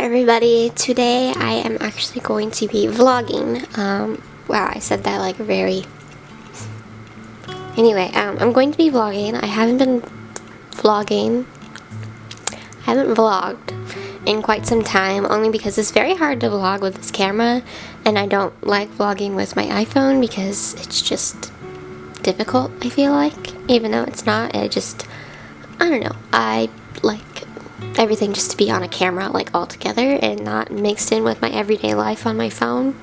Hi everybody, today I am actually going to be vlogging. Wow, I said that like very... Anyway, I'm going to be vlogging. I haven't vlogged in quite some time, only because it's very hard to vlog with this camera, and I don't like vlogging with my iPhone because it's just difficult, I feel like. Even though it's not, I don't know, I like everything just to be on a camera, like all together and not mixed in with my everyday life on my phone.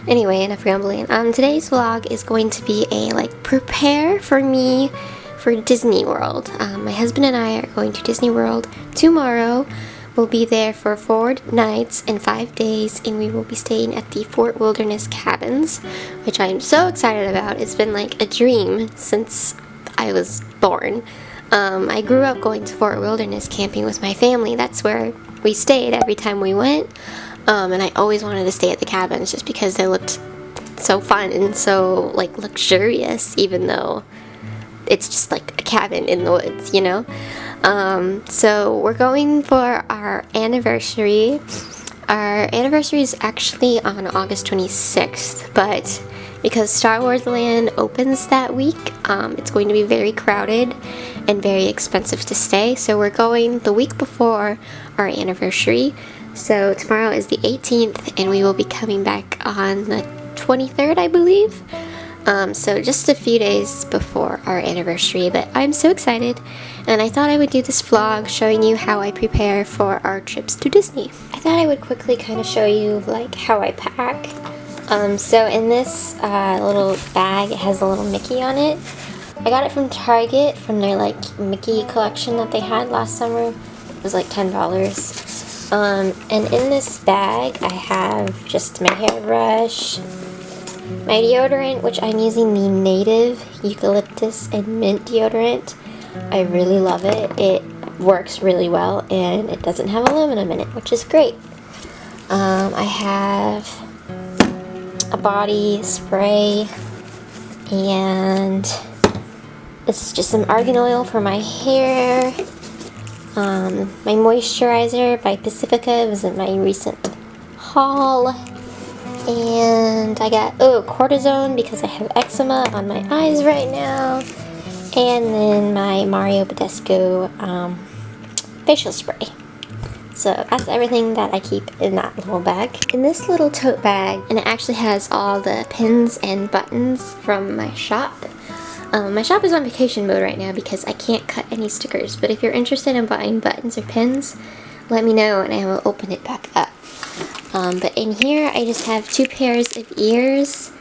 Anyway, enough rambling. Today's vlog is going to be a prepare for me for Disney World. My husband and I are going to Disney World tomorrow. We'll be there for 4 nights and 5 days, and we will be staying at the Fort Wilderness Cabins, which I am so excited about. It's been like a dream since I was born. I grew up going to Fort Wilderness camping with my family. That's where we stayed every time we went. And I always wanted to stay at the cabins just because they looked so fun and so luxurious, even though it's just like a cabin in the woods, you know? So we're going for our anniversary. Our anniversary is actually on August 26th, but because Star Wars Land opens that week, it's going to be very crowded and very expensive to stay. So we're going the week before our anniversary. So tomorrow is the 18th, and we will be coming back on the 23rd, I believe. So just a few days before our anniversary, but I'm so excited, and I thought I would do this vlog showing you how I prepare for our trips to Disney. I thought I would quickly kind of show you how I pack. So in this little bag, it has a little Mickey on it. I got it from Target, from their Mickey collection that they had last summer. It was like $10. And in this bag, I have just my hairbrush, my deodorant, which I'm using the Native Eucalyptus and Mint deodorant. I really love it. It works really well, and it doesn't have aluminum in it, which is great. I have a body spray, and this is just some argan oil for my hair. My moisturizer by Pacifica was in my recent haul. And I got, cortisone because I have eczema on my eyes right now. And then my Mario Badescu facial spray. So that's everything that I keep in that little bag. In this little tote bag, and it actually has all the pins and buttons from my shop. My shop is on vacation mode right now because I can't cut any stickers, but if you're interested in buying buttons or pins, let me know and I will open it back up. But in here, I just have 2 pairs of ears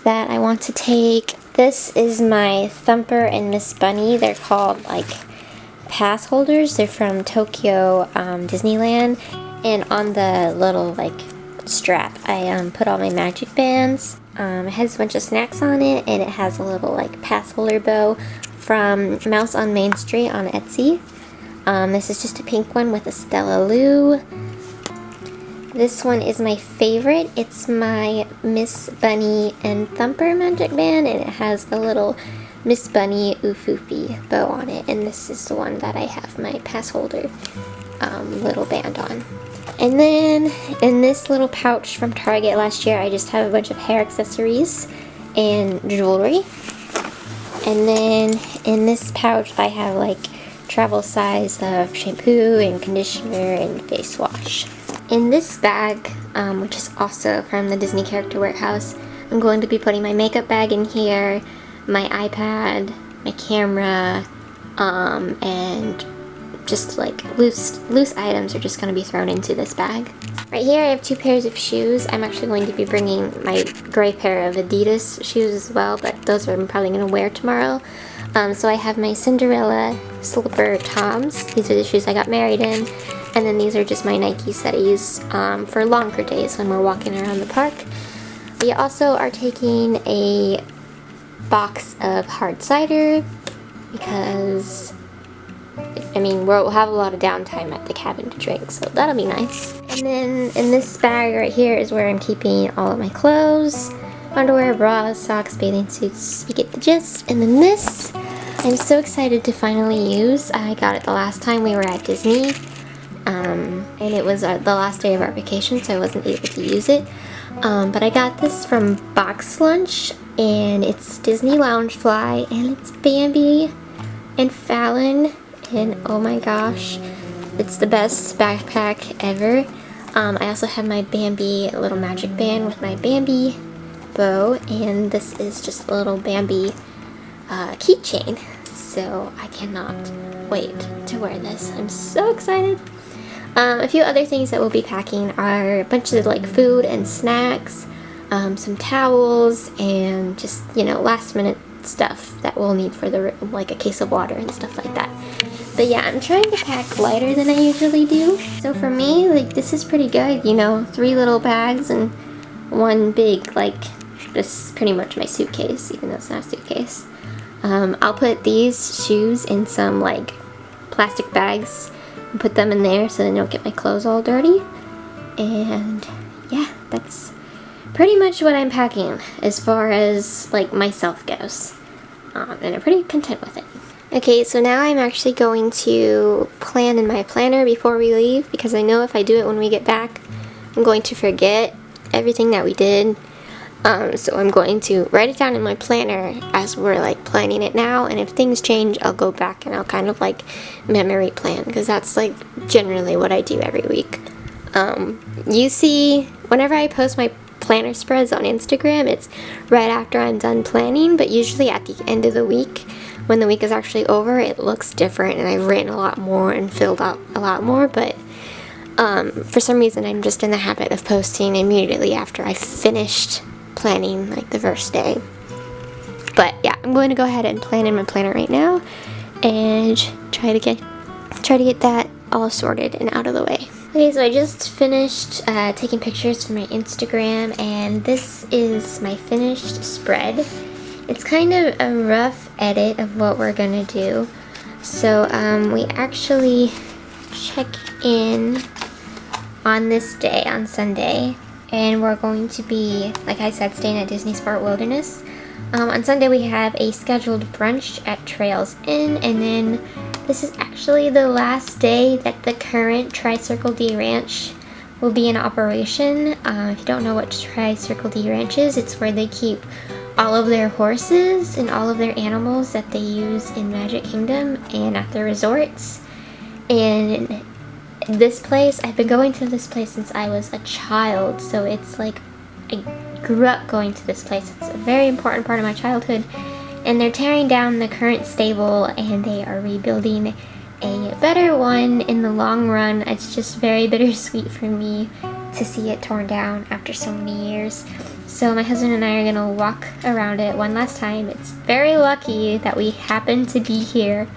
that I want to take. This is my Thumper and Miss Bunny. They're called pass holders. They're from Tokyo Disneyland. And on the little strap, I put all my magic bands. It has a bunch of snacks on it, and it has a little pass holder bow from Mouse on Main Street on Etsy. This is just a pink one with a Stella Lou. This one is my favorite. It's my Miss Bunny and Thumper magic band, and it has a little Miss Bunny Oofoofy bow on it, and this is the one that I have my pass holder little band on. And then in this little pouch from Target last year, I just have a bunch of hair accessories and jewelry. And then in this pouch, I have travel size of shampoo and conditioner and face wash. In this bag, which is also from the Disney Character Warehouse, I'm going to be putting my makeup bag in here, my iPad, my camera, and just loose items are just going to be thrown into this bag. Right here I have 2 pairs of shoes. I'm actually going to be bringing my gray pair of Adidas shoes as well, but those I'm probably going to wear tomorrow. So I have my Cinderella slipper Toms. These are the shoes I got married in. And then these are just my Nikes that I use for longer days when we're walking around the park. We also are taking a box of hard cider because we'll have a lot of downtime at the cabin to drink, so that'll be nice. And then in this bag right here is where I'm keeping all of my clothes, underwear, bras, socks, bathing suits. You get the gist. And then this, I'm so excited to finally use. I got it the last time we were at Disney. and it was the last day of our vacation, so I wasn't able to use it. But I got this from Box Lunch, and it's Disney Loungefly, and it's Bambi and Fallon, and oh my gosh, it's the best backpack ever. I also have my Bambi little magic band with my Bambi bow, and this is just a little Bambi keychain. So I cannot wait to wear this. I'm so excited. A few other things that we'll be packing are a bunch of like food and snacks, some towels, and just, you know, last minute stuff that we'll need for the room, like a case of water and stuff like that. But yeah, I'm trying to pack lighter than I usually do. So for me, like, this is pretty good, you know, 3 little bags and 1 big, like, this is pretty much my suitcase, even though it's not a suitcase. I'll put these shoes in some, like, plastic bags and put them in there so they don't get my clothes all dirty. And yeah, that's pretty much what I'm packing as far as, like, myself goes. And I'm pretty content with it. Okay, so now I'm actually going to plan in my planner before we leave, because I know if I do it when we get back, I'm going to forget everything that we did. So I'm going to write it down in my planner as we're like planning it now, and if things change, I'll go back and I'll kind of like memory plan, because that's like generally what I do every week. You see, whenever I post my planner spreads on Instagram, it's right after I'm done planning, but usually at the end of the week, when the week is actually over, it looks different and I've written a lot more and filled out a lot more. But for some reason, I'm just in the habit of posting immediately after I finished planning, like the first day. But yeah, I'm going to go ahead and plan in my planner right now and try to get that all sorted and out of the way. Okay, so I just finished taking pictures for my Instagram, and this is my finished spread. It's kind of a rough edit of what we're gonna do. So we actually check in on this day, on Sunday, and we're going to be, like I said, staying at Disney Sport Wilderness. On Sunday we have a scheduled brunch at Trails Inn, and then this is actually the last day that the current Tri-Circle D Ranch will be in operation. If you don't know what Tri-Circle D Ranch is, it's where they keep all of their horses and all of their animals that they use in Magic Kingdom and at their resorts. And this place, I've been going to this place since I was a child, so it's like I grew up going to this place. It's a very important part of my childhood. And they're tearing down the current stable and they are rebuilding a better one in the long run. It's just very bittersweet for me to see it torn down after so many years. So my husband and I are gonna walk around it one last time. It's very lucky that we happen to be here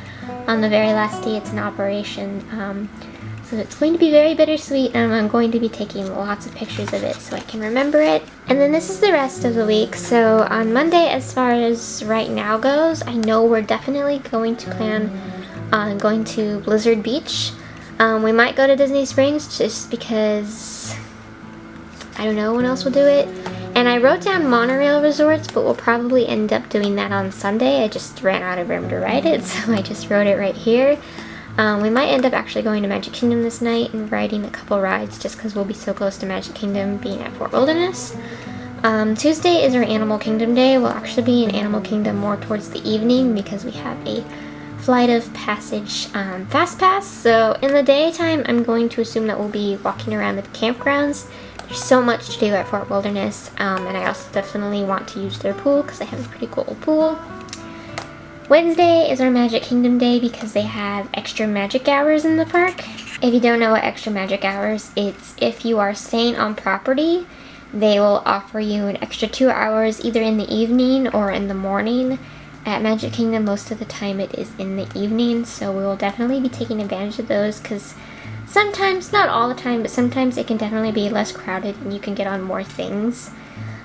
on the very last day it's in operation. So it's going to be very bittersweet, and I'm going to be taking lots of pictures of it so I can remember it. And then this is the rest of the week. So on Monday, as far as right now goes, I know we're definitely going to plan on going to Blizzard Beach. We might go to Disney Springs just because I don't know when else will do it. And I wrote down monorail resorts, but we'll probably end up doing that on Sunday. I just ran out of room to write it, so I just wrote it right here. We might end up actually going to Magic Kingdom this night and riding a couple rides just because we'll be so close to Magic Kingdom being at Fort Wilderness. Tuesday is our Animal Kingdom day. We'll actually be in Animal Kingdom more towards the evening because we have a Flight of Passage Fast Pass. So in the daytime, I'm going to assume that we'll be walking around the campgrounds. There's so much to do at Fort Wilderness, and I also definitely want to use their pool because they have a pretty cool pool. Wednesday is our Magic Kingdom day because they have extra magic hours in the park. If you don't know what extra magic hours, it's if you are staying on property, they will offer you an extra 2 hours either in the evening or in the morning. At Magic Kingdom, most of the time it is in the evening, so we will definitely be taking advantage of those because sometimes, not all the time, but sometimes it can definitely be less crowded and you can get on more things.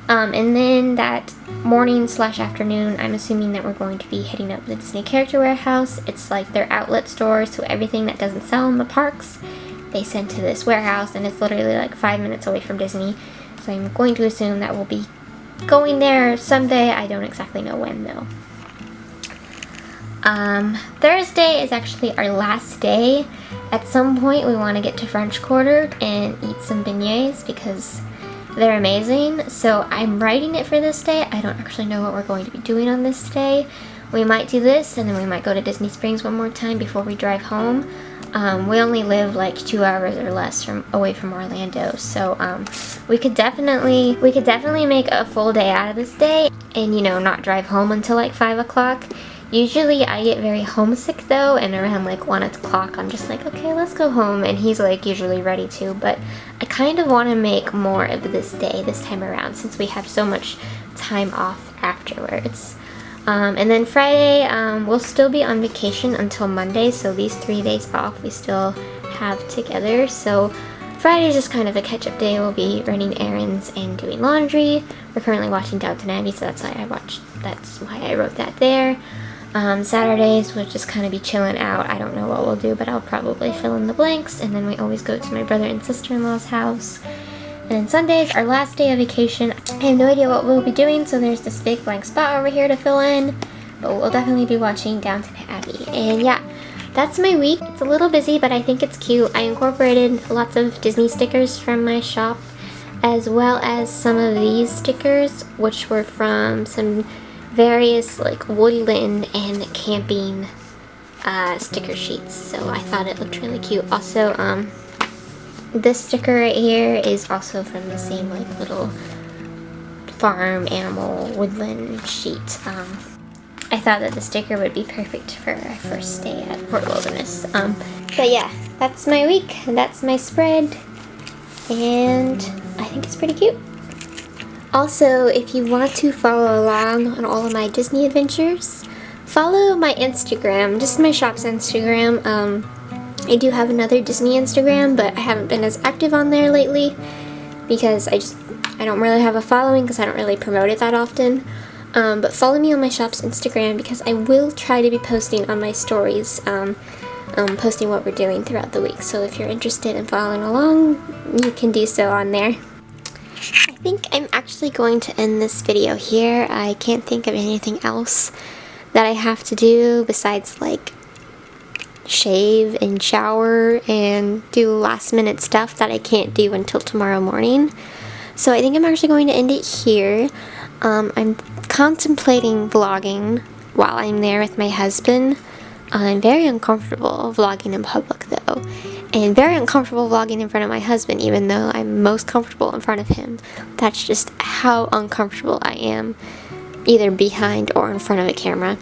And then that morning/afternoon, I'm assuming that we're going to be hitting up the Disney Character Warehouse. It's like their outlet store, so everything that doesn't sell in the parks, they send to this warehouse, and it's literally like 5 minutes away from Disney. So I'm going to assume that we'll be going there someday. I don't exactly know when, though. Thursday is actually our last day. At some point we want to get to French Quarter and eat some beignets because they're amazing. So I'm writing it for this day. I don't actually know what we're going to be doing on this day. We might do this and then we might go to Disney Springs one more time before we drive home. We only live like 2 hours or less away from Orlando, so we could definitely make a full day out of this day and, you know, not drive home until like 5 o'clock. Usually I get very homesick though, and around like 1 o'clock I'm just like, okay, let's go home, and he's like usually ready to, but I kind of want to make more of this day this time around since we have so much time off afterwards. And then Friday, we'll still be on vacation until Monday, so these 3 days off we still have together. So Friday is just kind of a catch-up day. We'll be running errands and doing laundry. We're currently watching Downton Abbey, so that's why I wrote that there. Saturdays we'll just kind of be chilling out. I don't know what we'll do, but I'll probably fill in the blanks. And then we always go to my brother and sister-in-law's house. And Sunday's our last day of vacation. I have no idea what we'll be doing, so there's this big blank spot over here to fill in. But we'll definitely be watching Downton Abbey. And yeah, that's my week. It's a little busy, but I think it's cute. I incorporated lots of Disney stickers from my shop, as well as some of these stickers, which were from some various like woodland and camping sticker sheets. So I thought it looked really cute. Also, this sticker right here is also from the same like little farm animal woodland sheet. I thought that the sticker would be perfect for our first day at Fort Wilderness. But yeah, that's my week, and that's my spread, and I think it's pretty cute. Also, if you want to follow along on all of my Disney adventures, follow my Instagram, just my shop's Instagram. I do have another Disney Instagram, but I haven't been as active on there lately because I don't really have a following because I don't really promote it that often. But follow me on my shop's Instagram because I will try to be posting on my stories, posting what we're doing throughout the week. So if you're interested in following along, you can do so on there. I think I'm actually going to end this video here. I can't think of anything else that I have to do besides like shave and shower and do last minute stuff that I can't do until tomorrow morning. So I think I'm actually going to end it here. I'm contemplating vlogging while I'm there with my husband. I'm very uncomfortable vlogging in public though, and very uncomfortable vlogging in front of my husband, even though I'm most comfortable in front of him. That's just how uncomfortable I am, either behind or in front of a camera.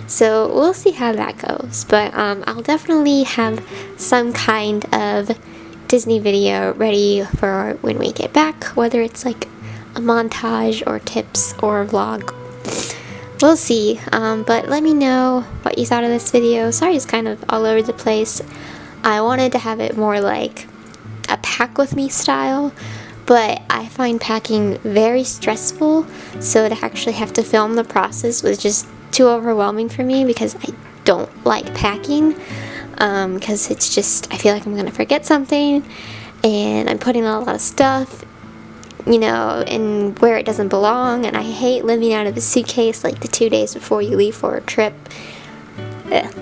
So we'll see how that goes, but I'll definitely have some kind of Disney video ready for when we get back, whether it's like a montage or tips or a vlog. We'll see, but let me know what you thought of this video. Sorry it's kind of all over the place. I wanted to have it more like a pack with me style, but I find packing very stressful, so to actually have to film the process was just too overwhelming for me because I don't like packing, because it's just, I feel like I'm gonna forget something and I'm putting a lot of stuff, you know, and where it doesn't belong, and I hate living out of a suitcase like the 2 days before you leave for a trip.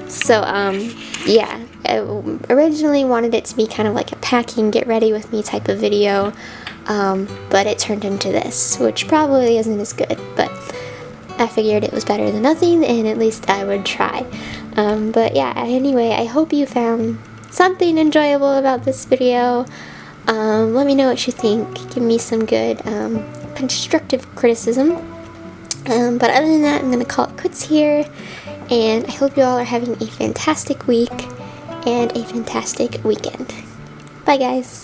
So yeah, I originally wanted it to be kind of like a packing, get ready with me type of video, but it turned into this, which probably isn't as good, but I figured it was better than nothing, and at least I would try. But yeah, anyway, I hope you found something enjoyable about this video. Let me know what you think. Give me some good constructive criticism. But other than that, I'm going to call it quits here, and I hope you all are having a fantastic week and a fantastic weekend. Bye guys!